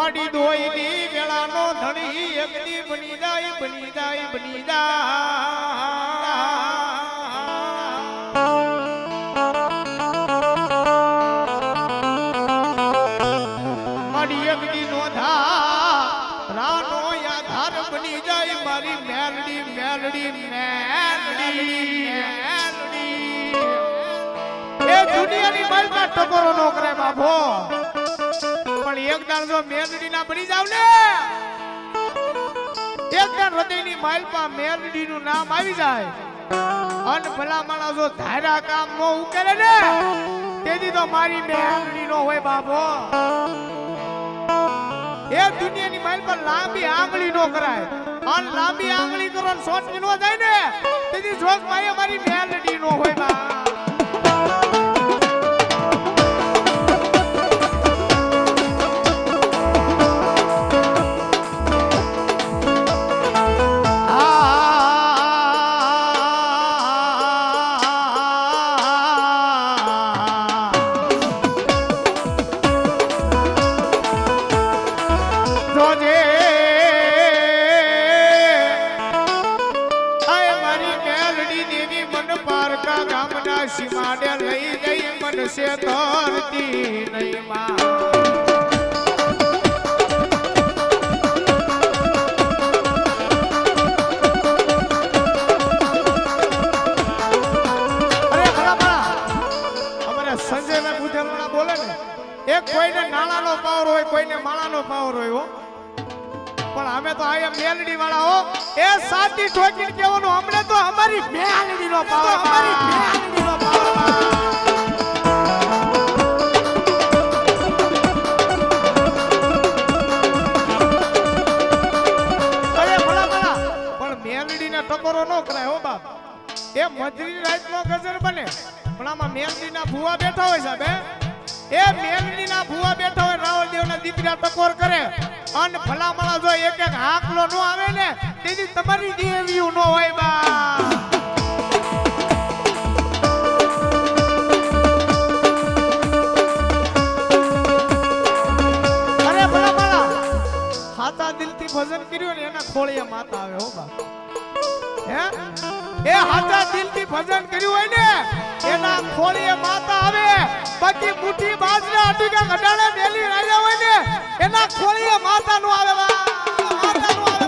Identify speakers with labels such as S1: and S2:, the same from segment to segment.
S1: માડી દોઈની વેળાનો ધણી એકદી બની જાય બની જાય બની જાય માડી એકદી નો ધા રાનો આધાર બની જાય મારી મેલડી મેલડી મેલડી એ દુનિયાની માલમાં ટકોરો નો કરે બાપો પણ એક દાણ જો મેલડી ના બની જાવ ને એક દાણ હૃદયની માલમાં મેલડી નું નામ આવી જાય અન ભલા માણસ જો ધારા કામ નો ઉકેલે ને તેથી તો મારી મેલડી નો હોય બાપો એ દુનિયાની માલ પર લાંબી આંગળી નો કરાય અન લાંબી આંગળી કરો ને સોટકી નો જાય ને તેથી જોગ માય મારી મેલડી નો હોય બા સીમાડે લઈ જઈ મનસે તરતી નહીં માં સંજય મેં બુધેલવાળા બોલે ને એક કોઈને નાણાનો પાવર હોય કોઈને માળાનો પાવર હોય હો પણ અમે તો આયા મેલડી વાળા હો એ સાચી ઠોકીને કહેવાનું અમને તો અમારી મેલડીનો પાવર અમારી મેલડીનો પાવર અરે ભલા ભલા પણ મેલડીને ટકોરો ન કરાય હો બાપ એ મજરી રાતનો ગજર બને પણ આમાં મેલડીના ભુવા બેઠા હોય સાહેબ એ મેલડીના ભુવા બેઠા હોય રાવળદેવના દીકરા ટકોર કરે અન ભલા માળા જો એક એક હાકલો નો આવે ને તેથી તમારી દેવીયું નો હોય બા અરે ભલા માળા હાથા દિલથી ભજન કર્યું ને એના ખોળીએ માતા આવે હો બા હે એ હાથા દિલથી ભજન કર્યું હોય ને એના ખોળીએ માતા આવે બાકી મુઠ્ઠી બાજરા અટીકા ગડાળે મેલી રાજા હોય ને એના ખોળીએ માતા નો આવે માતા નો આવે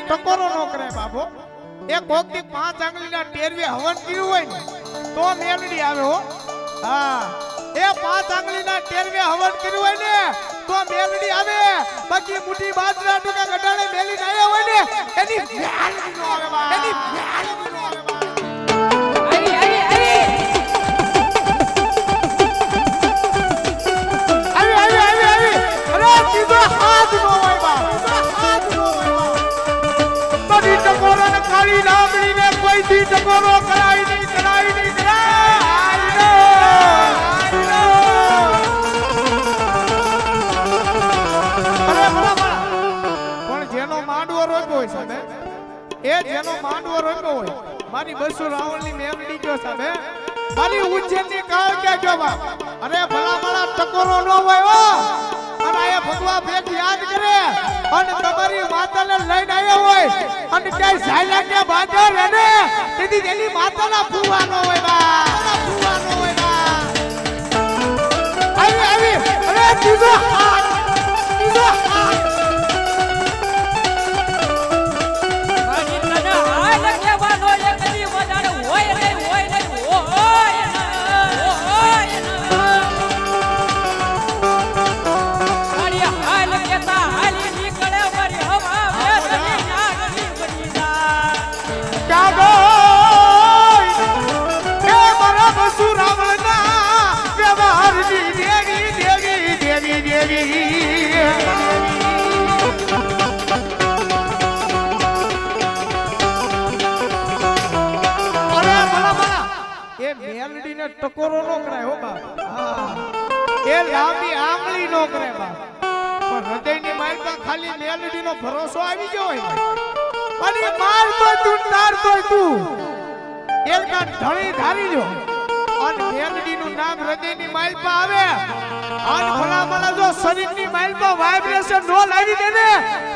S1: ટકોરો નો કરે બાપો એ કોક થી 5 આંગળીના ટેરવે હવન કર્યું હોય ને તો મેલડી આવે હો હા એ 5 આંગળીના ટેરવે હવન કર્યું હોય ને તો મેલડી આવે બાકી મુઠ્ઠી બાજરા ટુકા ગડાળે મેલી આયા હોય ને એની મેલડી નો આવે બા એની મેલડી નો આવે બા આવી અરે કીધો હાથ નો હોય બા હાથ નો હોય બધી ટકોરો ને કાળી લાંબડી ને કોઈ દી ટકોરો કરાઈ નહીં કરાય પણ જેનો માંડવો રોપ્યો હોય સાહેબ એ જેનો માંડવો રોપ્યો હોય મારી બસુ રાવણની મેમડી ગયો સાહેબ મારી ઉજ્જૈનની કાળ કે ગયો બા અરે ભલા ભલા ટકોરો ન હોય હો અને આ ભગવા ભેગ યાદ કરે અને તમારી માતાને લઈને આવ્યો હોય અને ક્યાંય ઝાયલા કે બાંધે રે ને તેથી તેની માતાના ફૂવાનો હોય બા ફૂવાનો હોય બા આવી અરે દીજો હાથ ટકોરો નો કરાય હો બાપ. હા એ લાંબી આંગળી નો કરે બાપ. પણ હૃદયની માલપા ખાલી મેલડીનો ભરોસો આવી ગયો હોય અને માર તો તું તાર તો તું એકદમ ઢળી ધારી જો અને મેલડીનું નામ હૃદયની માલપા આવે અને ભલામણા જો શરીરની માલપા વાઇબ્રેશન નો લાવી દે ને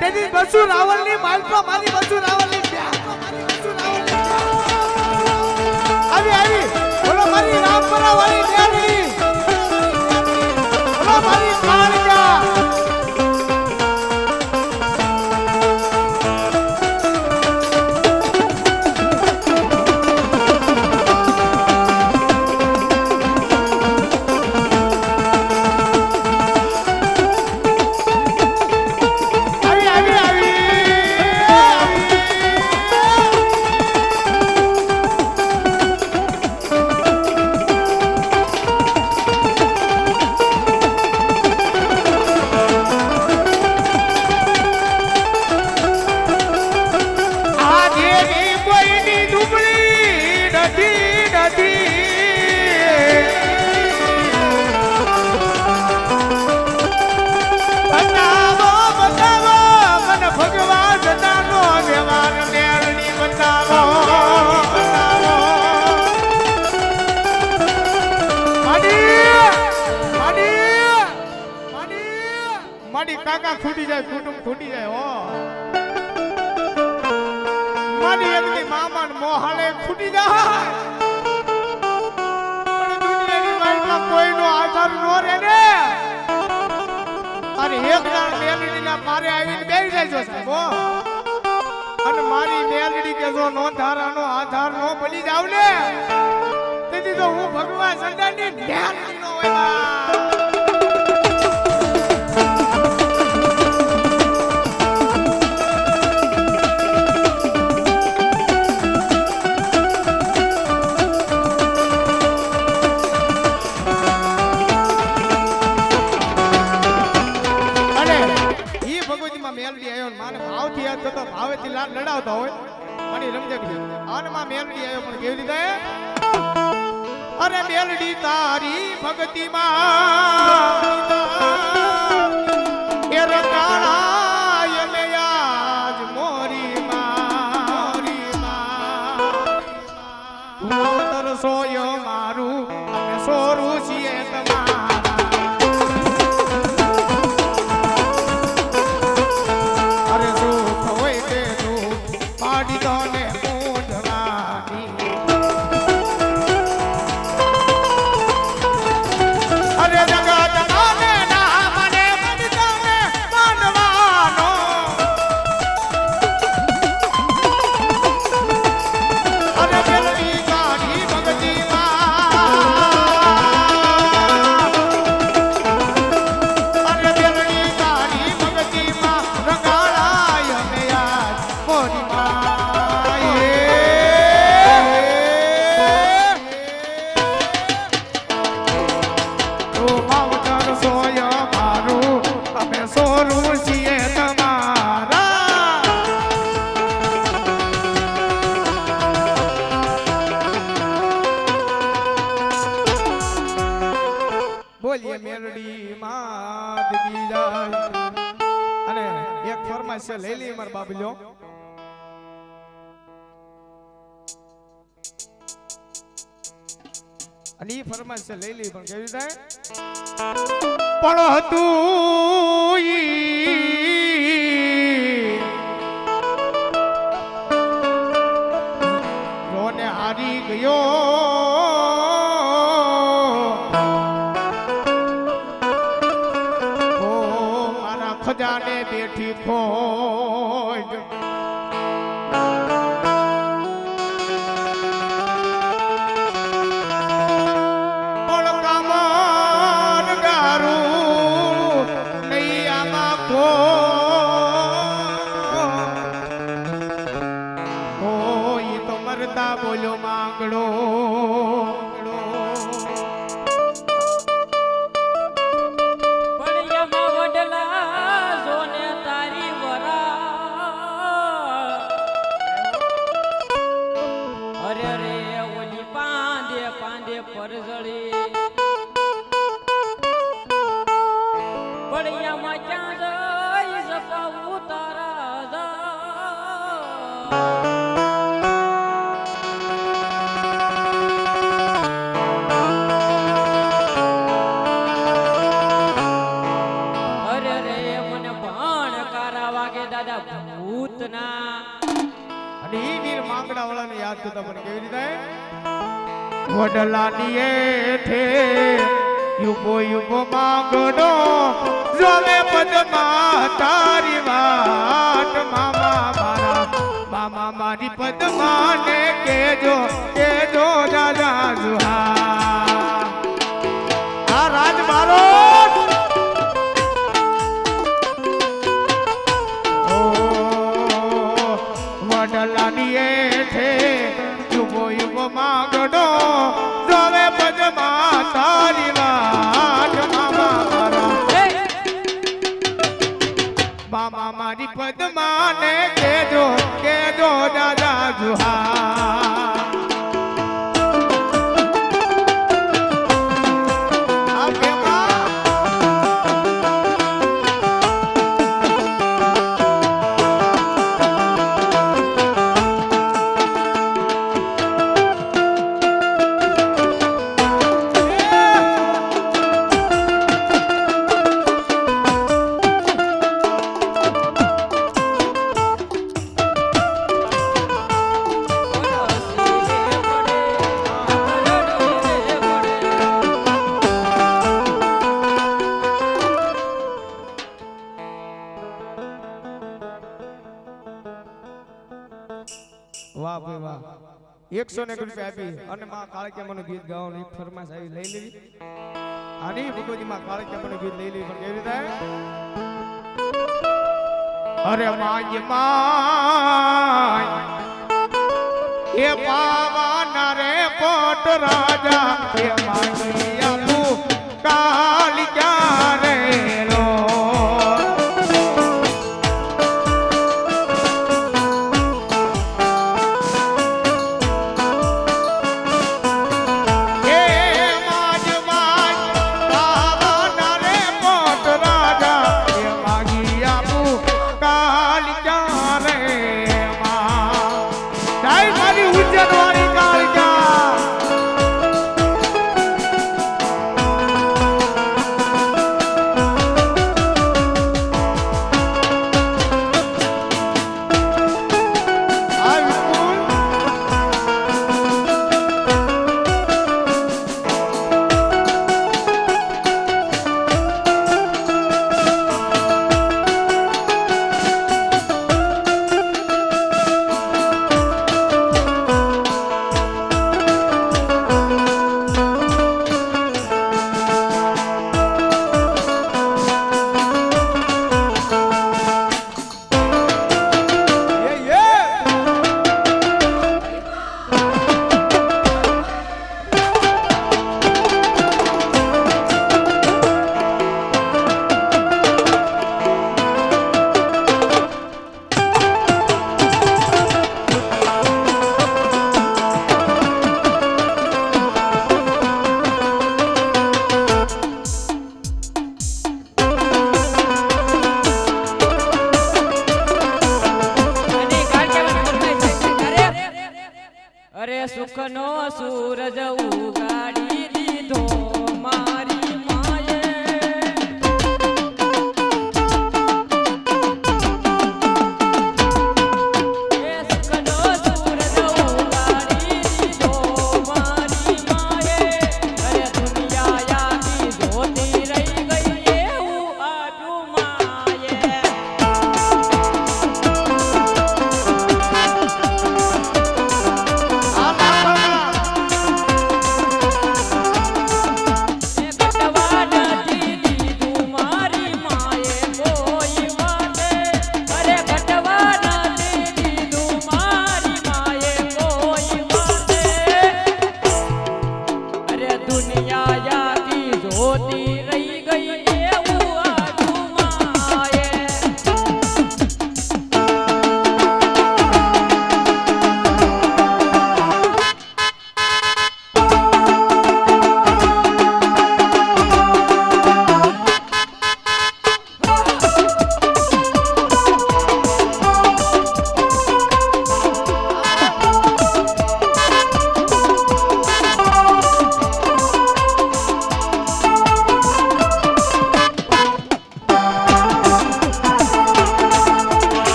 S1: તેથી બસુ રાવલની માલપા મારી બસુ રાવલની આવી બોલો મારી રામપરા વાળી મેલડી બોલો મારી કાળજા કાકા ખૂટી જાય કુટુંબ ખૂટી જાય હો મારી એકની મામા ને મોહાલે ખૂટી જાય પણ દુનિયાની માલમાં કોઈનો આધાર નો રહે ને અરે એક દાણ મેલડીના પારે આવીને બેસી જાય છો સાહેબ હો અને મારી મેલડી કે જો નો ધારાનો આધાર નો બની જાવ ને તેથી તો હું ભગવાન સંડાની મેલડી નો હોય ભાવેથી લાડ લડાવતા હોય અને રમજક અને માં મેલડી આવ્યો પણ કેવી રીતે અરે મેલડી તારી ભક્તિમાં એ રકાળા મે આજ મોરી માં તરસોય મારું અમે સોરું છીએ તમારા મેલડી માં દીદી જાય અને એક ફરમાઈશ લઈ લી માર બાબલ્યો અને ઈ ફરમાઈશ લઈ લી પણ કેવી થાય પણ હતું રોને હારી ગયો ખજાને બેઠી ખોજ પણ કામન ગારું નહીં આમાં કોઈ તો મરતા બોલ્યો માંગડો
S2: પરજ
S1: વડલાની એઠે યુગો યુગો માંગડો જોવે પદમાં તારી વાત મામા મારી પદમાં ને કેજો દાદા જુહા આ રાજ મારો વડલાની એઠે યુગો યુગો માંગડો જોવે પદમાં તારી વાત મામા મારી પદમાં ને કેજો દાદા જુહા વાહ ભાઈ વાહ 101 રૂપિયા આપી અને માં કાળિયામાનું ગીત ગાવાનું ફરમાશ આવી લઈ લેવી આની ભગવતી માં કાળિયામાનું ગીત લઈ લેવી પણ કેવી રીતે અરે માય એ પાવાના રે કોટ રાજા એ માગિયા તું કાળિયા રે રો
S2: સુખનો સૂરજ ઉગાડી દીધો મારી માએ સુખનો સૂરજ ઉગાડી દીધો મારી માએ અરે દુનિયા યાદી જોતી રહી ગઈ એવું આપ્યું માએ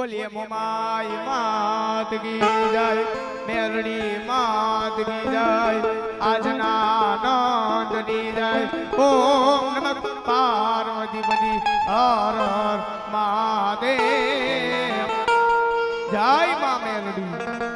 S1: બોલીએ મોમાઈ માત કી જય મેરડી માત કી જય આજના નંદની જય ઓમ નમઃ પાર્વતી પતિ હર હર મહાદેવ જય મા મેરડી